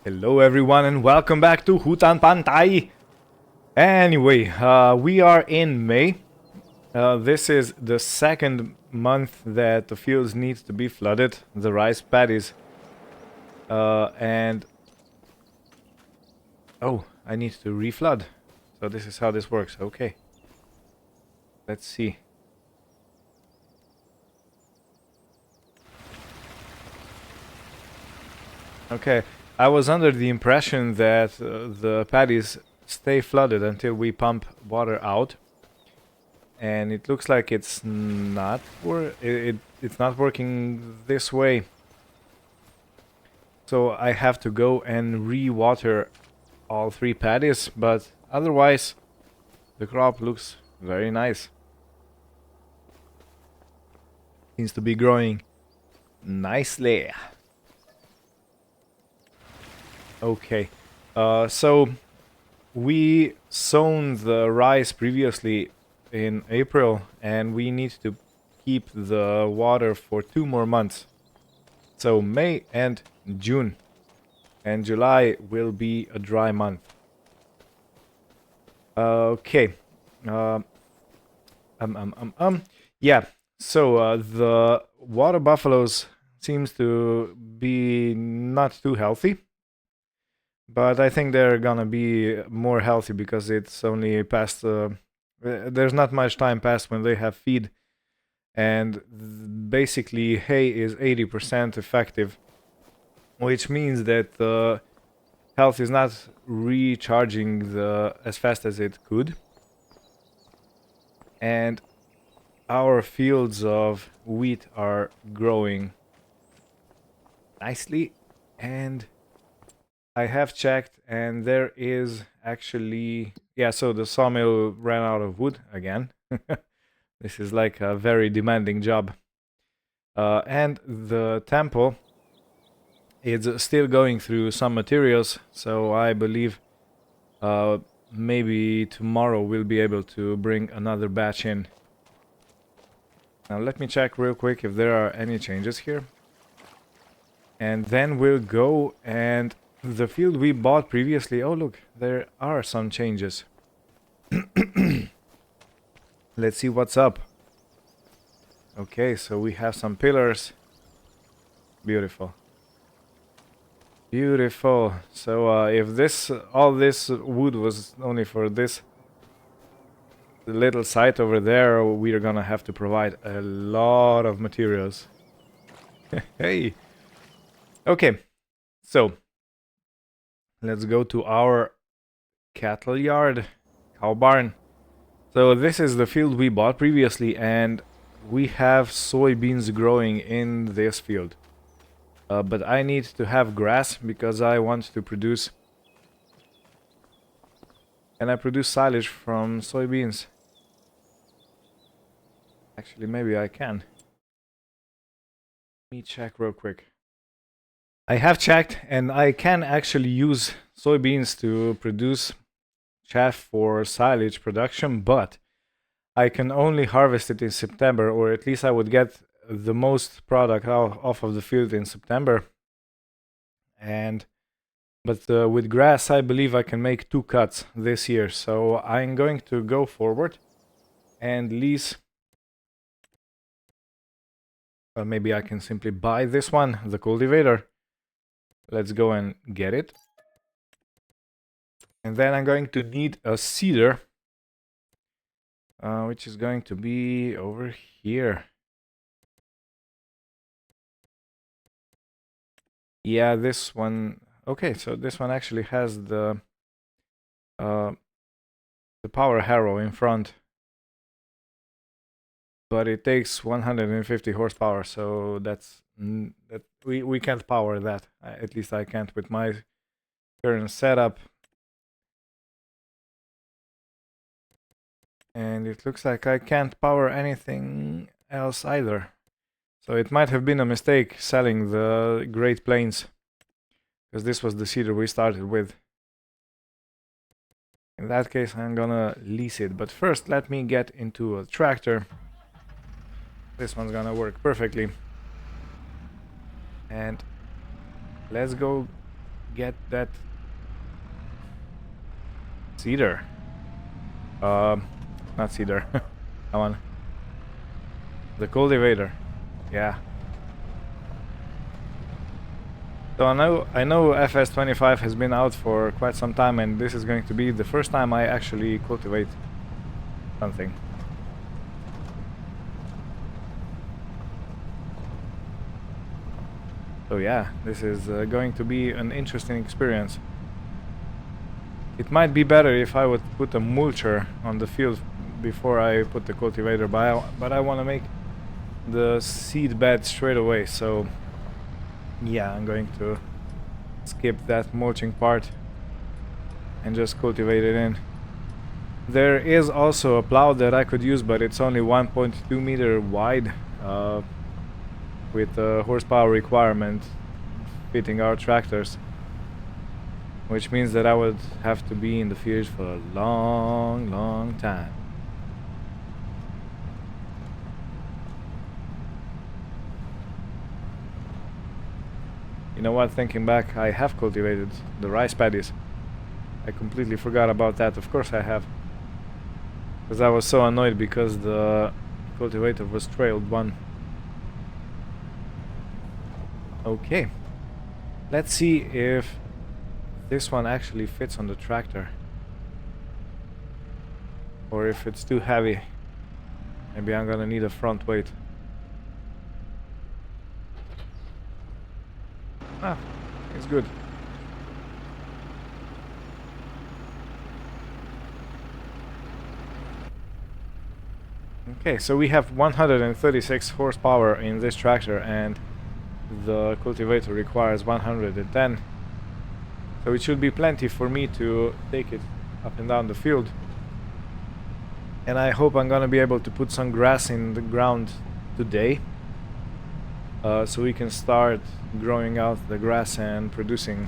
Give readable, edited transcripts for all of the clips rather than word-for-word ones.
Hello everyone and welcome back to Hutan Pantai! Anyway, we are in May. This is the second month that the fields need to be flooded, the rice paddies. And... Oh, I need to reflood. So this is how this works, okay. Let's see. Okay, I was under the impression that the paddies stay flooded until we pump water out, and it looks like it's not it's not working this way. So I have to go and re-water all three paddies, but otherwise the crop looks very nice. Seems to be growing nicely. Okay, so we sown the rice previously in April, and we need to keep the water for 2 more months. So May and June, and July will be a dry month. Okay. Yeah. So the water buffaloes seems to be not too healthy. But I think they're gonna be more healthy because it's only past... there's not much time past when they have feed. And basically hay is 80% effective. Which means that the health is not recharging as fast as it could. And our fields of wheat are growing nicely, and I have checked, and there is actually... Yeah, so the sawmill ran out of wood again. This is like a very demanding job. And the temple is still going through some materials, so I believe maybe tomorrow we'll be able to bring another batch in. Now let me check real quick if there are any changes here. And then we'll go and... The field we bought previously, oh look, there are some changes. Let's see what's up. Okay, so we have some pillars. Beautiful. Beautiful. So if all this wood was only for this little site over there, we are gonna have to provide a lot of materials. Hey! Okay, so... Let's go to our cattle yard, cow barn. So this is the field we bought previously, and we have soybeans growing in this field. But I need to have grass because I want to produce... Can I produce silage from soybeans? Actually, maybe I can. Let me check real quick. I have checked, and I can actually use soybeans to produce chaff for silage production, but I can only harvest it in September, or at least I would get the most product off of the field in September. But with grass, I believe I can make 2 cuts this year, so I'm going to go forward and lease... Well, maybe I can simply buy this one, the cultivator. Let's go and get it. And then I'm going to need a seeder, which is going to be over here. Yeah, this one... Okay, so this one actually has the power harrow in front. But it takes 150 horsepower, so we can't power that. At least I can't with my current setup. And it looks like I can't power anything else either. So it might have been a mistake selling the Great Plains, because this was the seeder we started with. In that case, I'm gonna lease it. But first, let me get into a tractor. This one's gonna work perfectly. And let's go get that cedar. Not cedar. Come on. The cultivator. Yeah. So I know FS25 has been out for quite some time, and this is going to be the first time I actually cultivate something. So yeah, this is going to be an interesting experience. It might be better if I would put a mulcher on the field before I put the cultivator, but I want to make the seed bed straight away, so yeah, I'm going to skip that mulching part and just cultivate it in. There is also a plow that I could use, but it's only 1.2 meter wide, with a horsepower requirement fitting our tractors, which means that I would have to be in the field for a long time. You know what, thinking back, I have cultivated the rice paddies. I completely forgot about that. Of course I have. Because I was so annoyed because the cultivator was trailed one. Okay. Let's see if this one actually fits on the tractor. Or if it's too heavy. Maybe I'm gonna need a front weight. Ah, it's good. Okay, so we have 136 horsepower in this tractor, and the cultivator requires 110. So it should be plenty for me to take it up and down the field. And I hope I'm gonna be able to put some grass in the ground today, so we can start growing out the grass and producing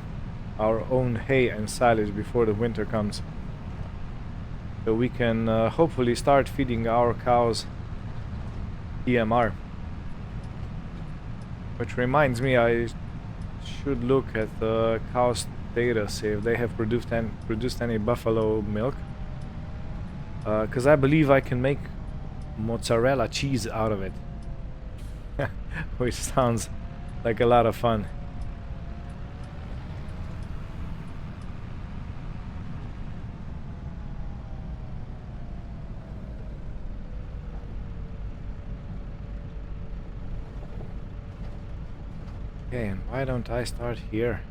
our own hay and silage before the winter comes. So we can hopefully start feeding our cows EMR. Which reminds me, I should look at the cow status, if they have produced any buffalo milk. Because I believe I can make mozzarella cheese out of it. Which sounds like a lot of fun. Okay, and why don't I start here?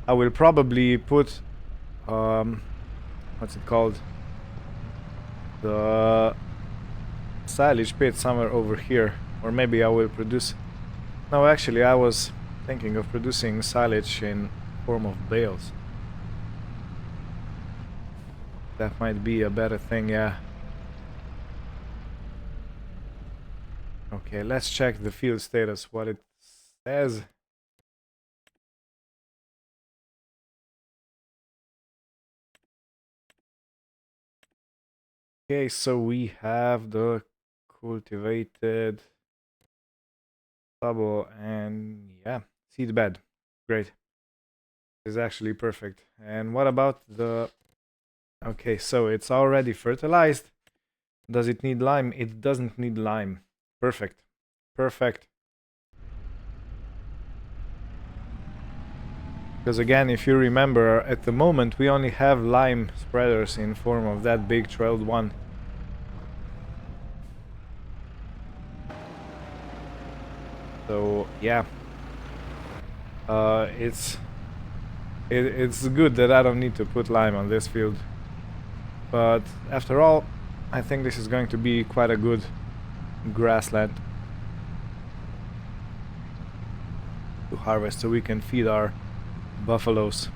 I will probably put what's it called, the silage pit somewhere over here, or maybe I will produce, no, actually I was thinking of producing silage in form of bales. That might be a better thing, yeah. Okay, let's check the field status, what it says. Okay, so we have the cultivated stubble and yeah, seed bed. Great. This is actually perfect. And what about the... Okay, so it's already fertilized. Does it need lime? It doesn't need lime. Perfect. Perfect. Because again, if you remember, at the moment we only have lime spreaders in form of that big trailed one. So yeah, it's good that I don't need to put lime on this field. But after all, I think this is going to be quite a good grassland to harvest, so we can feed our buffaloes.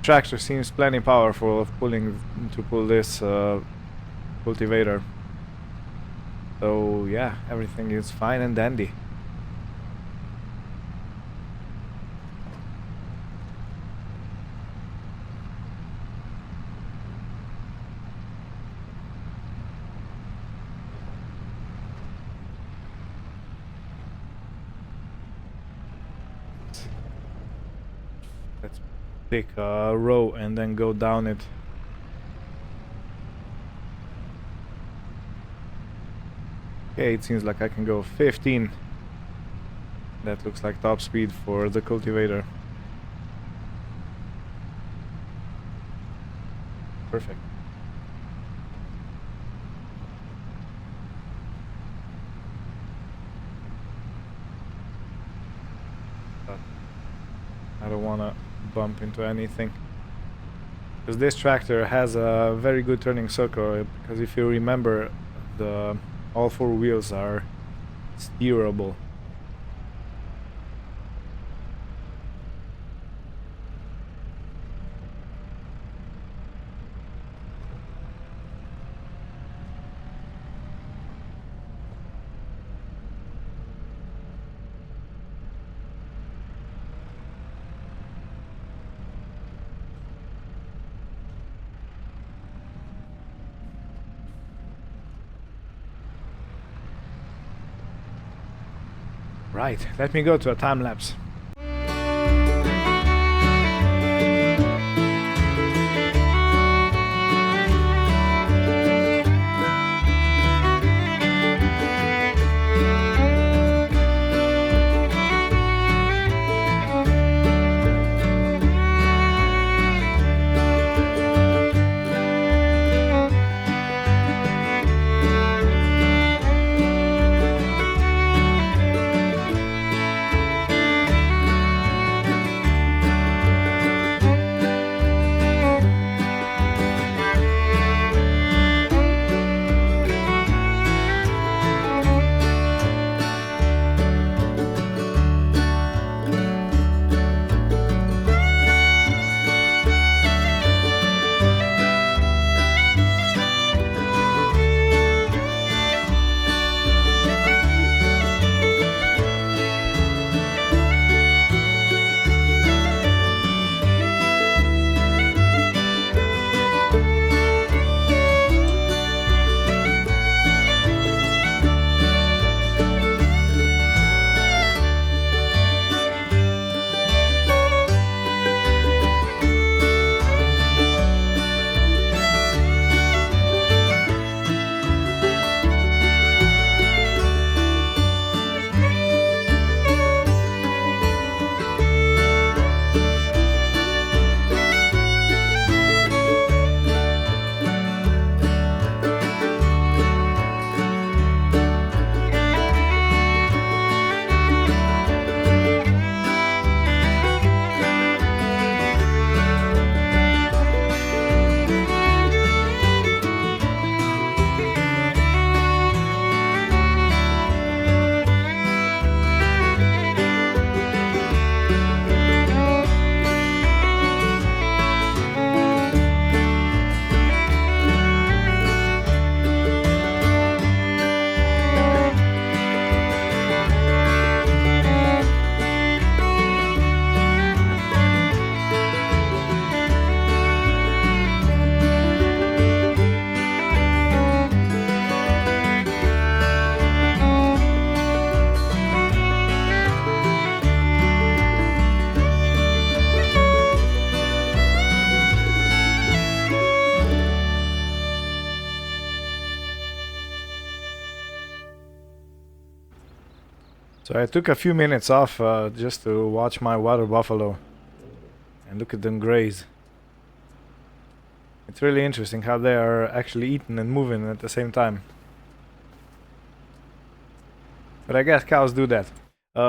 Tractor seems plenty powerful of to pull this cultivator. So yeah, everything is fine and dandy. take a row and then go down it. Okay, it seems like I can go 15. That looks like top speed for the cultivator. Perfect. But I don't want to bump into anything. Because this tractor has a very good turning circle, because if you remember, all four wheels are steerable. Right, let me go to a time lapse. So I took a few minutes off just to watch my water buffalo and look at them graze. It's really interesting how they are actually eating and moving at the same time. But I guess cows do that.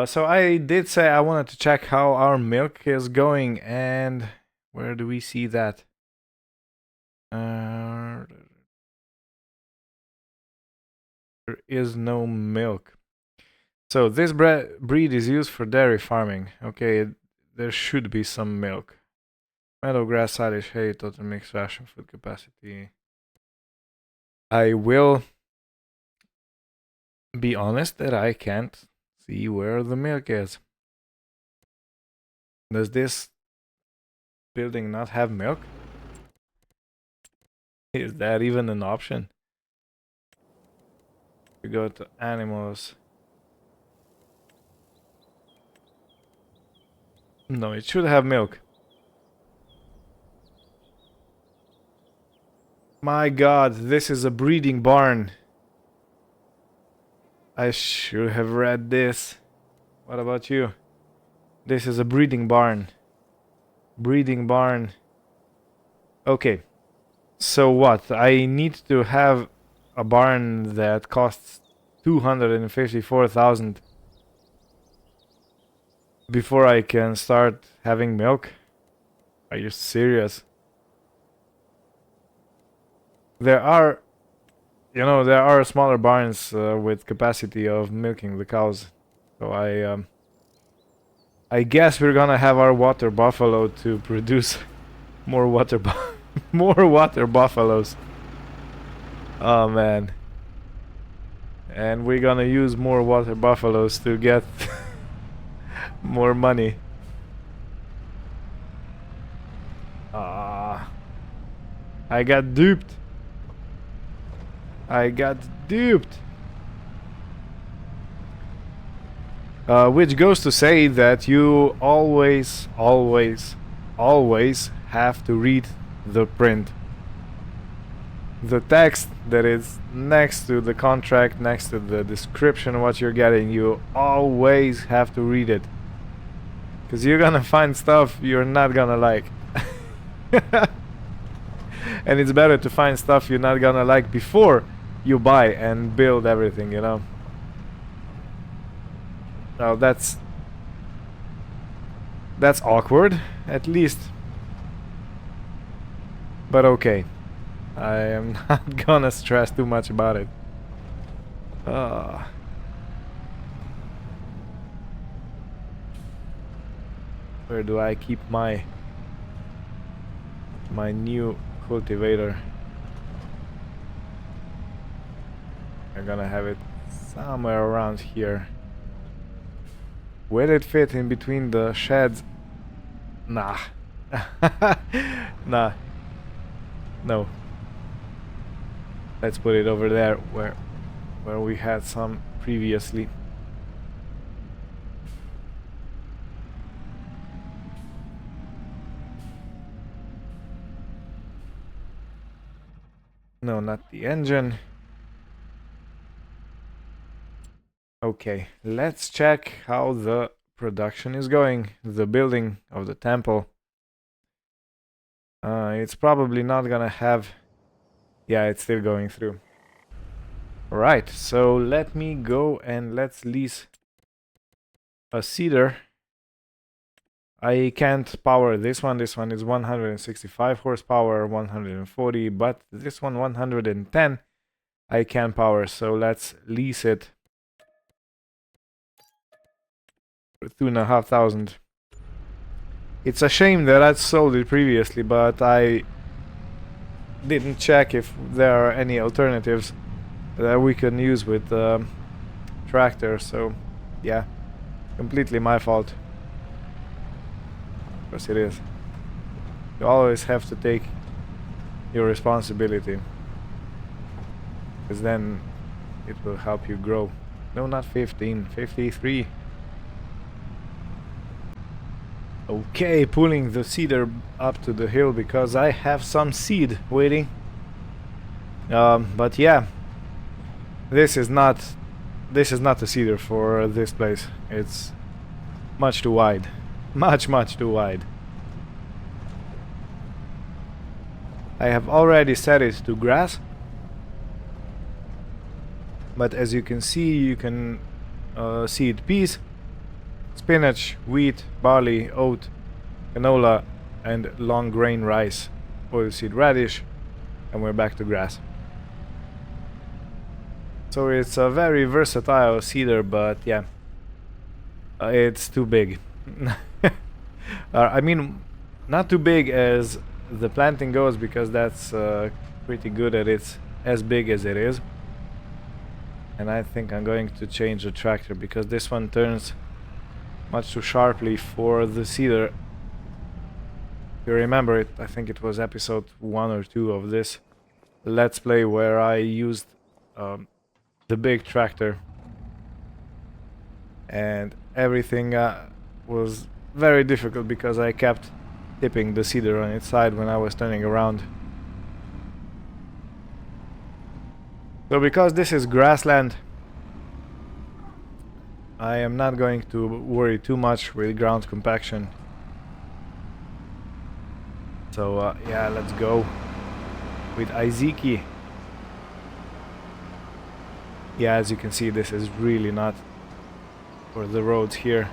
So I did say I wanted to check how our milk is going, and where do we see that? There is no milk. So this breed is used for dairy farming. Okay, there should be some milk. Meadow grass, silage hay, total mixed ration food capacity. I will be honest that I can't see where the milk is. Does this building not have milk? Is that even an option? We go to animals. No, it should have milk. My god, this is a breeding barn. I should have read this. What about you? This is a breeding barn. Breeding barn. Okay. So what? I need to have a barn that costs 254,000 before I can start having milk? Are you serious? There are, there are smaller barns with capacity of milking the cows. So I guess we're gonna have our water buffalo to produce more more water buffaloes. Oh man. And we're gonna use more water buffaloes to get more money. Ah, I got duped. I got duped. Which goes to say that you always, always, always have to read the print. The text that is next to the contract, next to the description of what you're getting, you always have to read it. Because you're gonna find stuff you're not gonna like. And it's better to find stuff you're not gonna like before you buy and build everything, you know? Now that's awkward, at least. But okay. I am not gonna stress too much about it. Where do I keep my new cultivator? I'm gonna have it somewhere around here. Will it fit in between the sheds? Nah. Nah. No. Let's put it over there where we had some previously. No, not the engine. Okay, let's check how the production is going. The building of the temple. It's probably not gonna have... Yeah, it's still going through. Right, so let me go and let's lease a cedar. I can't power this one. This one is 165 horsepower, 140, but this one 110 I can power, so let's lease it for 2,500. It's a shame that I sold it previously, but I didn't check if there are any alternatives that we can use with tractor, so yeah, completely my fault. Of course it is. You always have to take your responsibility, because then it will help you grow. No, not 15, 53. Okay, pulling the cedar up to the hill because I have some seed waiting. But yeah, this is not a cedar for this place. It's much too wide, much too wide. I have already set it to grass, but as you can see, you can seed peas, spinach, wheat, barley, oat, canola, and long grain rice, oilseed radish, and we're back to grass. So it's a very versatile cedar, but yeah, it's too big. I mean, not too big as the planting goes, because that's pretty good at it's as big as it is. And I think I'm going to change the tractor because this one turns much too sharply for the cedar. If you remember it, I think it was episode 1 or 2 of this Let's Play where I used the big tractor, and everything was very difficult because I kept tipping the cedar on its side when I was turning around. So because this is grassland, I am not going to worry too much with ground compaction. So yeah, let's go with Iziki. Yeah, as you can see, this is really not for the roads here.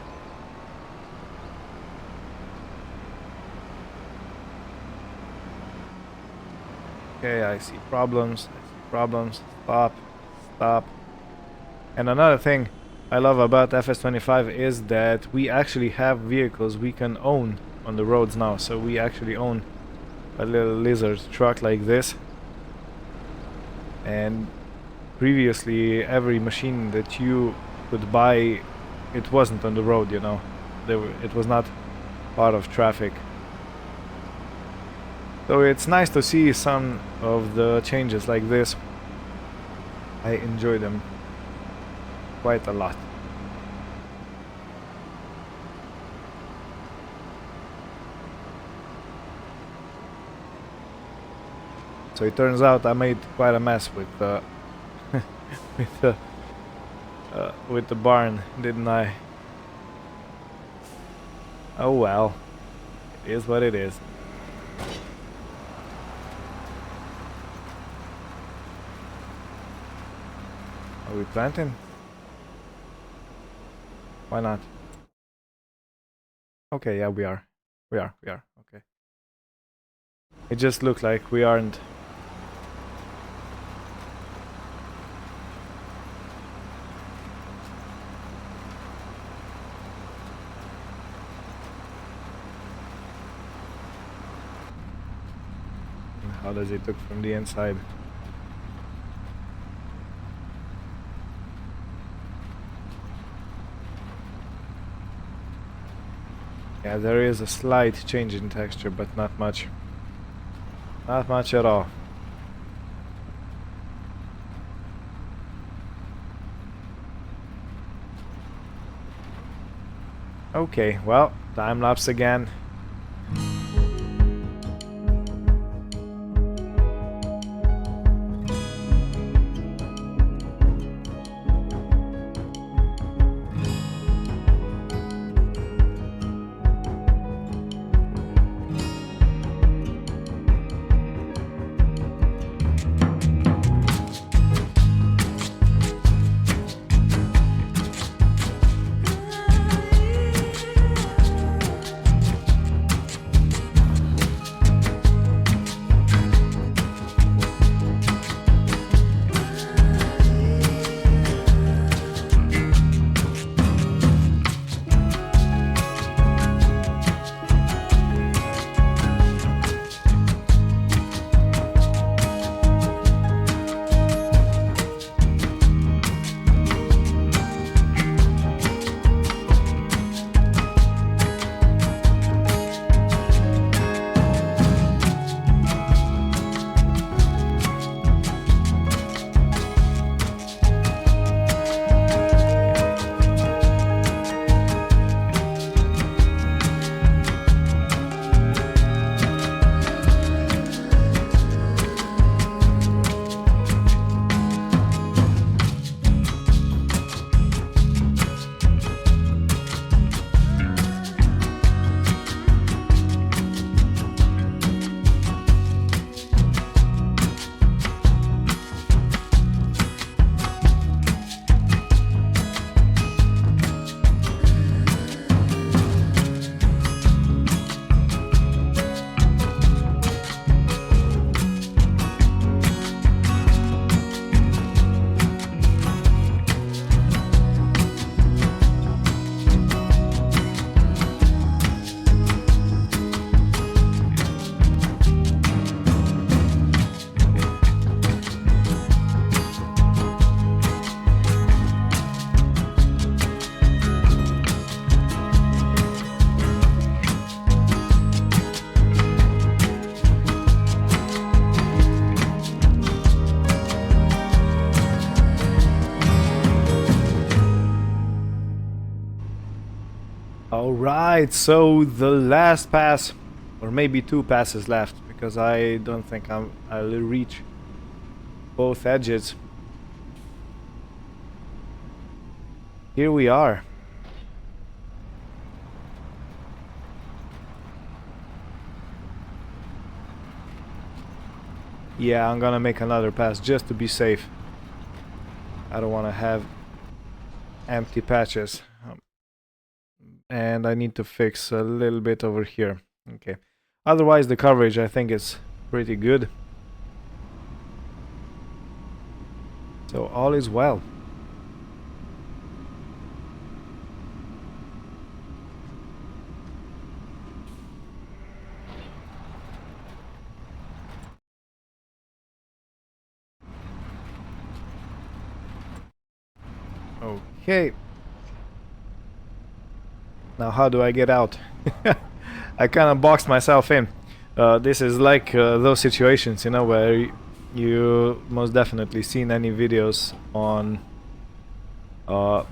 Okay, I see problems. I see problems. Stop. Stop. And another thing I love about FS25 is that we actually have vehicles we can own on the roads now. So we actually own a little lizard truck like this. And previously, every machine that you could buy, it wasn't on the road, you know. It was not part of traffic. So it's nice to see some of the changes like this. I enjoy them quite a lot. So it turns out I made quite a mess with with the barn, didn't I? Oh well, it is what it is. Are we planting? Why not? Okay, yeah, we are. We are. Okay. It just looked like we aren't. How does it look from the inside? Yeah, there is a slight change in texture, but not much. Not much at all. Okay, well, time lapse again. Alright, so the last pass, or maybe two passes left, because I don't think I'll reach both edges. here we are. Yeah, I'm gonna make another pass just to be safe. I don't want to have empty patches. And I need to fix a little bit over here. Okay. Otherwise, the coverage I think is pretty good. So all is well. Okay. Now how do I get out? I kind of boxed myself in. This is like those situations, you know, where you most definitely seen any videos on uh,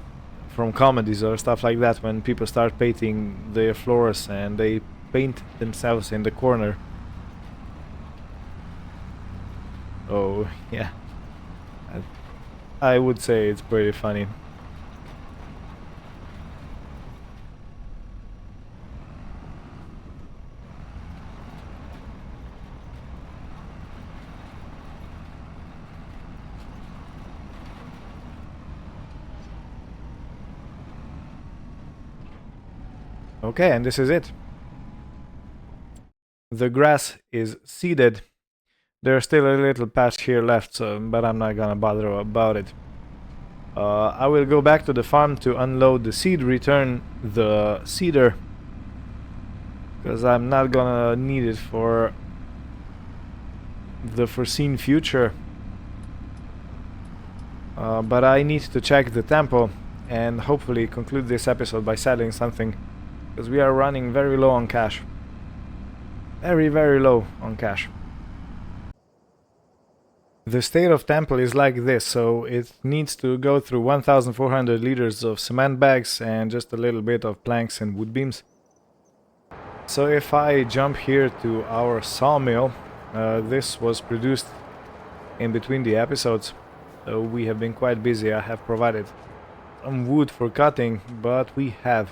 from comedies or stuff like that when people start painting their floors and they paint themselves in the corner. Oh yeah, I would say it's pretty funny. Okay, and this is it. The grass is seeded. There's still a little patch here left, so, but I'm not gonna bother about it. I will go back to the farm to unload the seed, return the seeder, because I'm not gonna need it for the foreseen future. But I need to check the tempo and hopefully conclude this episode by selling something, because we are running very low on cash. Very, very low on cash. The state of temple is like this, so it needs to go through 1,400 liters of cement bags and just a little bit of planks and wood beams. So if I jump here to our sawmill, this was produced in between the episodes. So we have been quite busy. I have provided some wood for cutting, but we have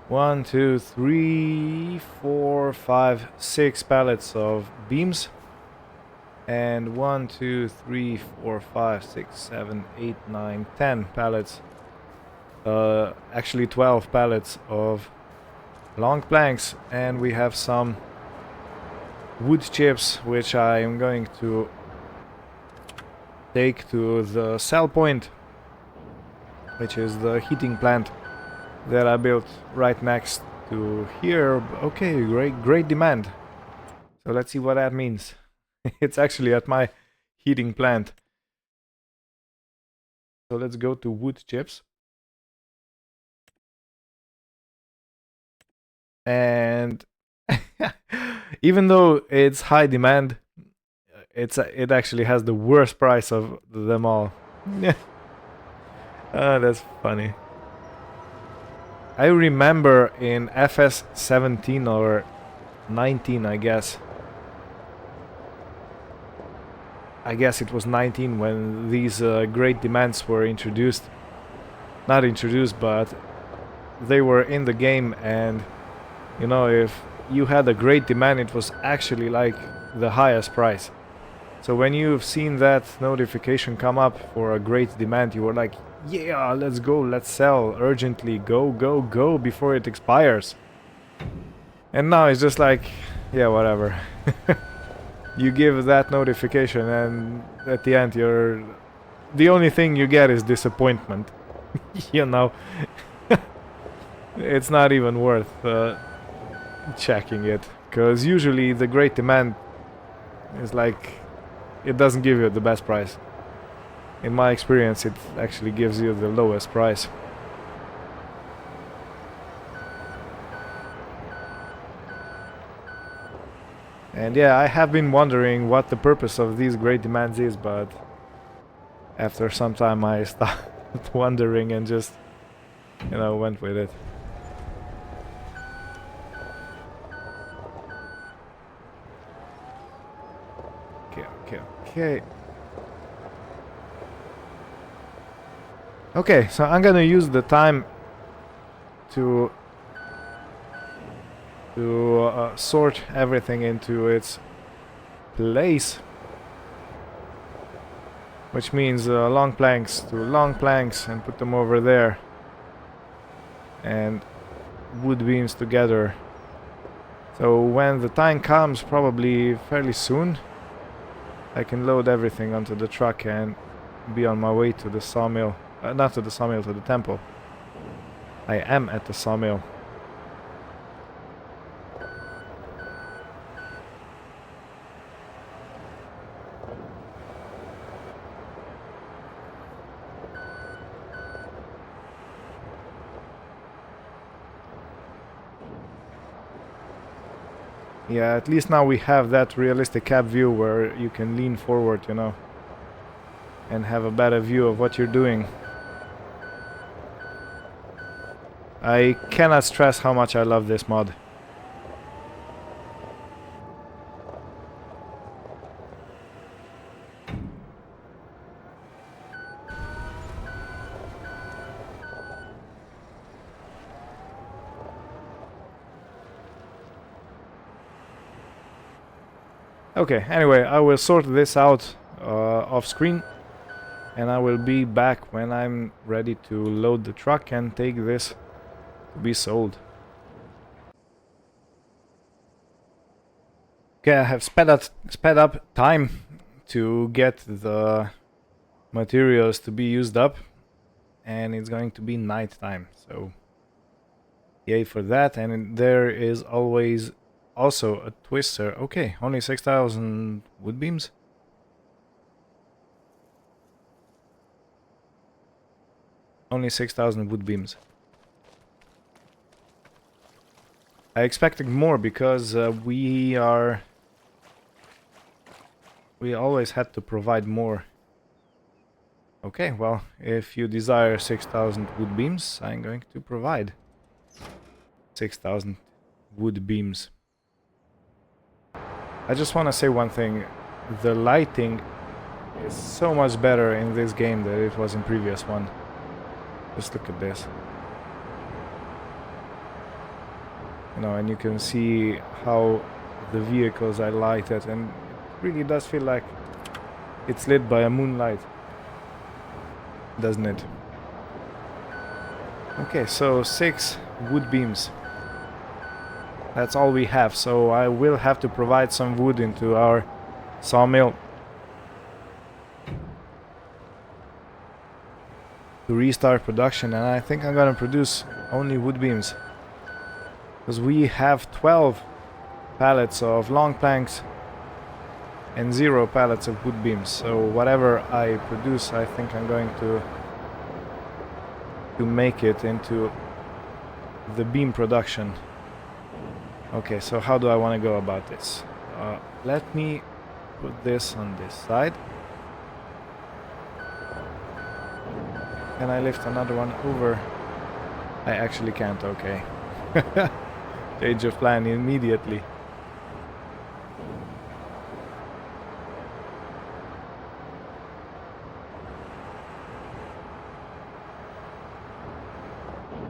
1, 2, 3, 4, 5, 6 pallets of beams. And 1, 2, 3, 4, 5, 6, 7, 8, 9, 10 pallets. Actually 12 pallets of long planks, and we have some wood chips which I am going to take to the cell point, which is the heating plant that I built right next to here. Okay, great demand. So let's see what that means. It's actually at my heating plant. So let's go to wood chips. And even though it's high demand, it actually has the worst price of them all. Yeah. That's funny. I remember in FS 17 or 19, I guess it was 19 when these great demands were introduced. Not introduced, but they were in the game, and you know, if you had a great demand, it was actually like the highest price. So when you've seen that notification come up for a great demand, you were like, yeah, let's go, let's sell urgently, go, go, go, before it expires. And now it's just like, yeah, whatever. You give that notification and at the end the only thing you get is disappointment. You know, it's not even worth checking it, because usually the great demand is like, it doesn't give you the best price. In my experience, it actually gives you the lowest price. And yeah, I have been wondering what the purpose of these great demands is, but after some time I stopped wondering and just, you know, went with it. Okay. Okay, so I'm gonna use the time to sort everything into its place, which means long planks to long planks and put them over there, and wood beams together. So when the time comes, probably fairly soon, I can load everything onto the truck and be on my way to the sawmill. Not to the sawmill, to the temple. I am at the sawmill. Yeah, at least now we have that realistic cab view where you can lean forward, you know, and have a better view of what you're doing. I cannot stress how much I love this mod. Okay, anyway, I will sort this out off screen, and I will be back when I'm ready to load the truck and take this to be sold. Okay, I have sped up time to get the materials to be used up, and it's going to be night time, so yay for that. And there is always also a twister. Okay, only 6,000 wood beams. Only 6,000 wood beams. I expected more because we always had to provide more. Okay, well, if you desire 6,000 wood beams, I'm going to provide 6,000 wood beams. I just want to say one thing. The lighting is so much better in this game than it was in previous one. Just look at this. You know, and you can see how the vehicles are lighted, and it really does feel like it's lit by a moonlight, doesn't it? Okay, so 6 wood beams. That's all we have, so I will have to provide some wood into our sawmill to restart production, and I think I'm gonna produce only wood beams, because we have 12 pallets of long planks and 0 pallets of wood beams. So whatever I produce, I think I'm going to make it into the beam production. Okay, so how do I want to go about this? Let me put this on this side. Can I lift another one over? I actually can't, okay. Change of plan immediately.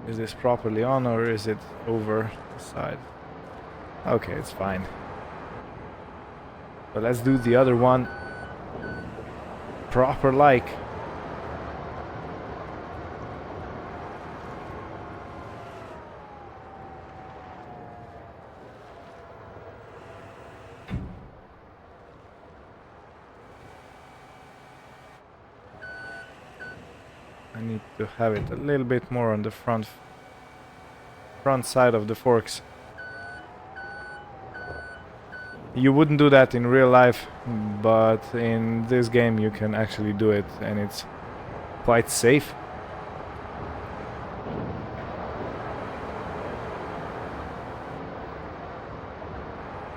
Is this properly on, or is it over the side? Okay, it's fine. But let's do the other one proper like. I need to have it a little bit more on the front side of the forks. You wouldn't do that in real life, but in this game you can actually do it, and it's quite safe.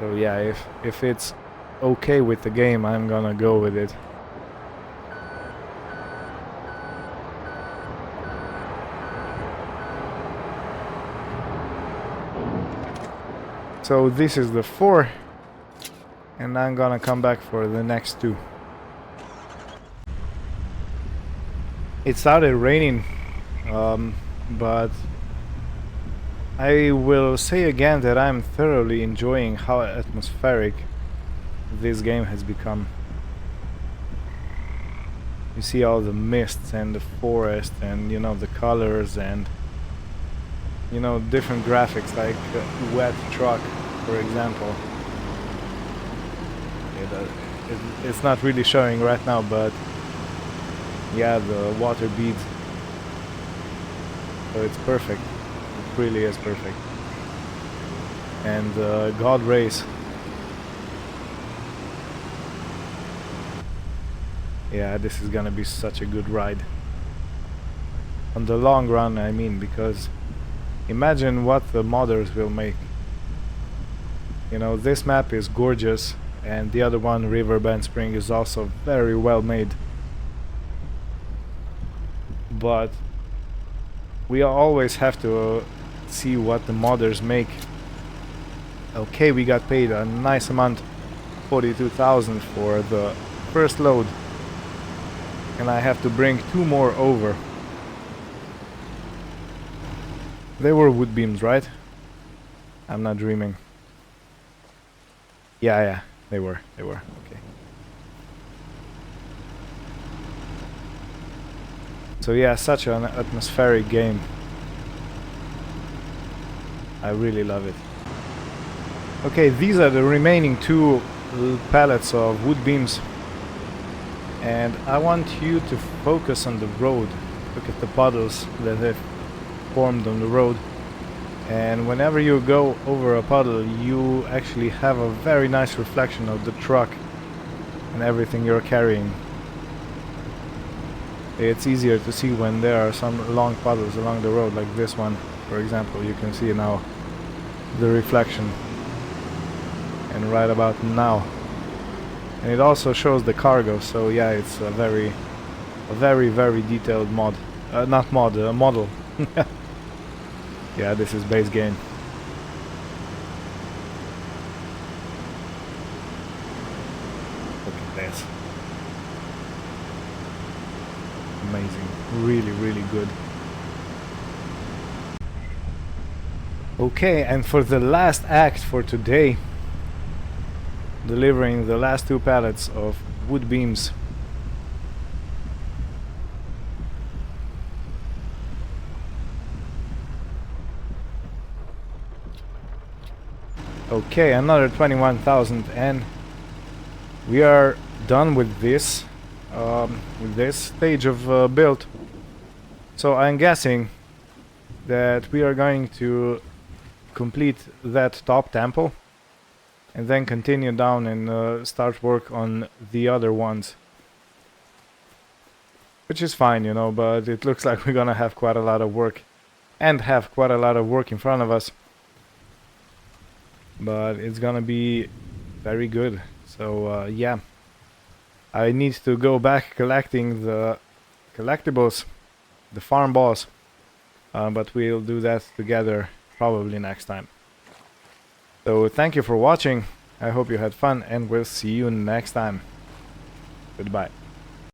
So yeah, if it's okay with the game, I'm gonna go with it. So this is the 4, and I'm gonna come back for the next 2. It started raining, but I will say again that I'm thoroughly enjoying how atmospheric this game has become. You see all the mists and the forest and, you know, the colors and, you know, different graphics like wet truck, for example. It's not really showing right now, but yeah, the water beads. So it's perfect. It really is perfect. And God rays. Yeah, this is gonna be such a good ride. On the long run, I mean, because imagine what the modders will make. You know, this map is gorgeous, and the other one, Riverbend Spring, is also very well made. But we always have to see what the modders make. Okay, we got paid a nice amount, 42,000 for the first load. And I have to bring 2 more over. They were wood beams, right? I'm not dreaming. Yeah, they were, okay. So yeah, such an atmospheric game. I really love it. Okay, these are the remaining 2 pallets of wood beams. And I want you to focus on the road. Look at the puddles that have formed on the road. And whenever you go over a puddle, you actually have a very nice reflection of the truck and everything you're carrying. It's easier to see when there are some long puddles along the road, like this one, for example. You can see now the reflection. And right about now. And it also shows the cargo, so yeah, it's a very detailed mod. Not mod, model. Yeah, this is base game. Look at this. Amazing. Really good. Okay, and for the last act for today, delivering the last 2 pallets of wood beams. Okay, another 21,000, and we are done with this stage of build. So I'm guessing that we are going to complete that top temple and then continue down and start work on the other ones. Which is fine, you know, but it looks like we're gonna have quite a lot of work. And have quite a lot of work in front of us. But it's gonna be very good. So, yeah. I need to go back collecting the collectibles, the farm boss. But we'll do that together probably next time. So thank you for watching. I hope you had fun, and we'll see you next time. Goodbye.